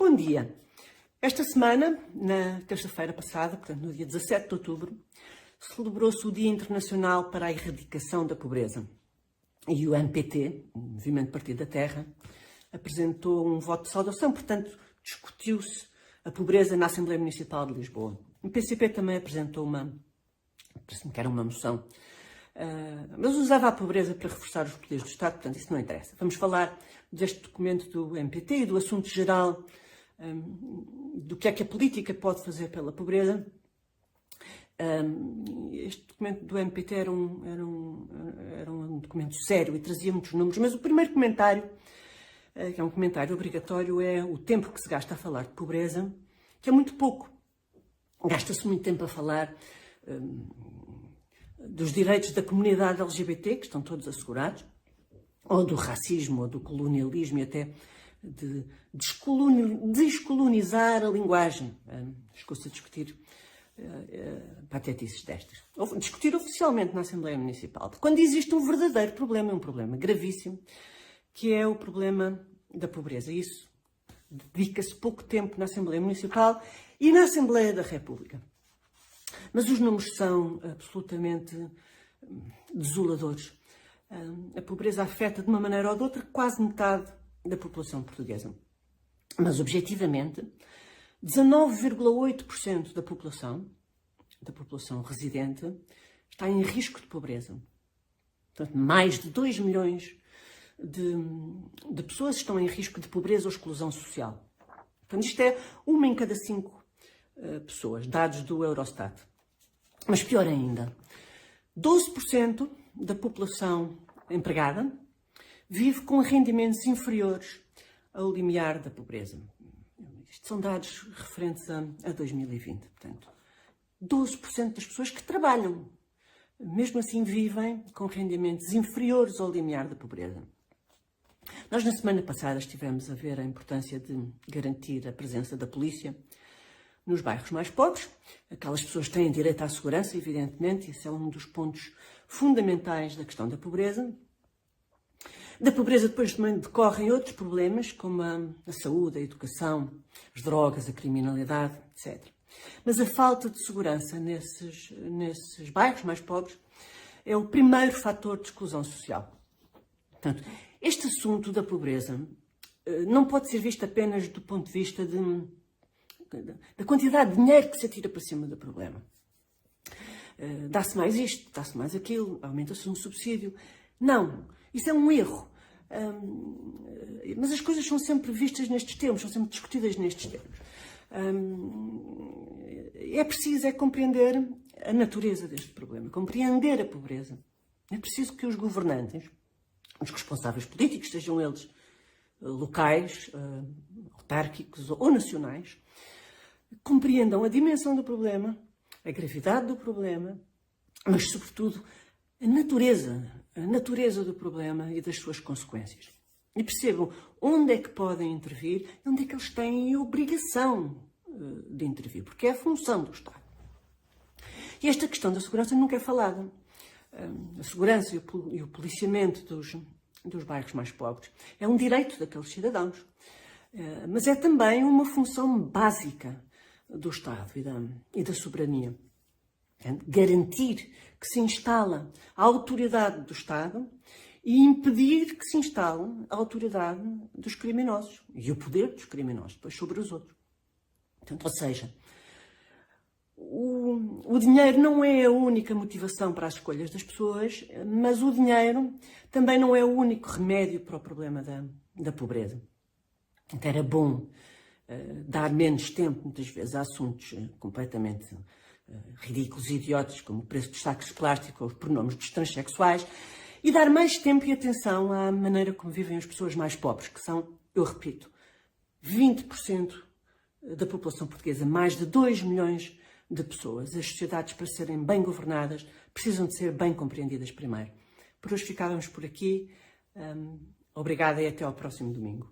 Bom dia. Esta semana, na terça-feira passada, portanto no dia 17 de outubro, celebrou-se o Dia Internacional para a Erradicação da Pobreza. E o MPT, o Movimento Partido da Terra, apresentou um voto de saudação, portanto discutiu-se a pobreza na Assembleia Municipal de Lisboa. O PCP também apresentou parece-me que era uma moção, mas usava a pobreza para reforçar os poderes do Estado, portanto isso não interessa. Vamos falar deste documento do MPT e do assunto geral, do que é que a política pode fazer pela pobreza. Este documento do MPT era um documento sério e trazia muitos números, mas o primeiro comentário, que é um comentário obrigatório, é o tempo que se gasta a falar de pobreza, que é muito pouco. Gasta-se muito tempo a falar dos direitos da comunidade LGBT, que estão todos assegurados, ou do racismo, ou do colonialismo, e até de descolonizar a linguagem. Chegou-se a discutir patetices destas. Discutir oficialmente na Assembleia Municipal. Quando existe um verdadeiro problema, um problema gravíssimo, que é o problema da pobreza. Isso dedica-se pouco tempo na Assembleia Municipal e na Assembleia da República. Mas os números são absolutamente desoladores. A pobreza afeta de uma maneira ou de outra quase metade da população portuguesa. Mas, objetivamente, 19,8% da população residente, está em risco de pobreza. Portanto, mais de 2 milhões de pessoas estão em risco de pobreza ou exclusão social. Portanto, isto é 1 em cada 5 pessoas, dados do Eurostat. Mas pior ainda, 12% da população empregada vive com rendimentos inferiores ao limiar da pobreza. Isto são dados referentes a 2020. Portanto, 12% das pessoas que trabalham, mesmo assim, vivem com rendimentos inferiores ao limiar da pobreza. Nós, na semana passada, estivemos a ver a importância de garantir a presença da polícia nos bairros mais pobres. Aquelas pessoas têm direito à segurança, evidentemente, esse é um dos pontos fundamentais da questão da pobreza. Da pobreza depois também decorrem outros problemas, como a saúde, a educação, as drogas, a criminalidade, etc. Mas a falta de segurança nesses bairros mais pobres é o primeiro fator de exclusão social. Portanto, este assunto da pobreza não pode ser visto apenas do ponto de vista da quantidade de dinheiro que se atira para cima do problema. Dá-se mais isto, dá-se mais aquilo, aumenta-se um subsídio. Não, isso é um erro. Mas as coisas são sempre vistas nestes termos, são sempre discutidas nestes termos. É preciso compreender a natureza deste problema, compreender a pobreza. É preciso que os governantes, os responsáveis políticos, sejam eles locais, autárquicos ou nacionais, compreendam a dimensão do problema, a gravidade do problema, mas, sobretudo, a natureza do problema e das suas consequências. E percebam onde é que podem intervir e onde é que eles têm a obrigação de intervir, porque é a função do Estado. E esta questão da segurança nunca é falada. A segurança e o policiamento dos bairros mais pobres é um direito daqueles cidadãos, mas é também uma função básica do Estado e da soberania. Garantir que se instala a autoridade do Estado e impedir que se instale a autoridade dos criminosos e o poder dos criminosos depois sobre os outros. Portanto, ou seja, o dinheiro não é a única motivação para as escolhas das pessoas, mas o dinheiro também não é o único remédio para o problema da pobreza. Então, era bom dar menos tempo, muitas vezes, a assuntos completamente ridículos e idiotas, como o preço dos sacos de plástico ou os pronomes dos transexuais, e dar mais tempo e atenção à maneira como vivem as pessoas mais pobres, que são, eu repito, 20% da população portuguesa, mais de 2 milhões de pessoas. As sociedades, para serem bem governadas, precisam de ser bem compreendidas primeiro. Por hoje ficávamos por aqui. Obrigada e até ao próximo domingo.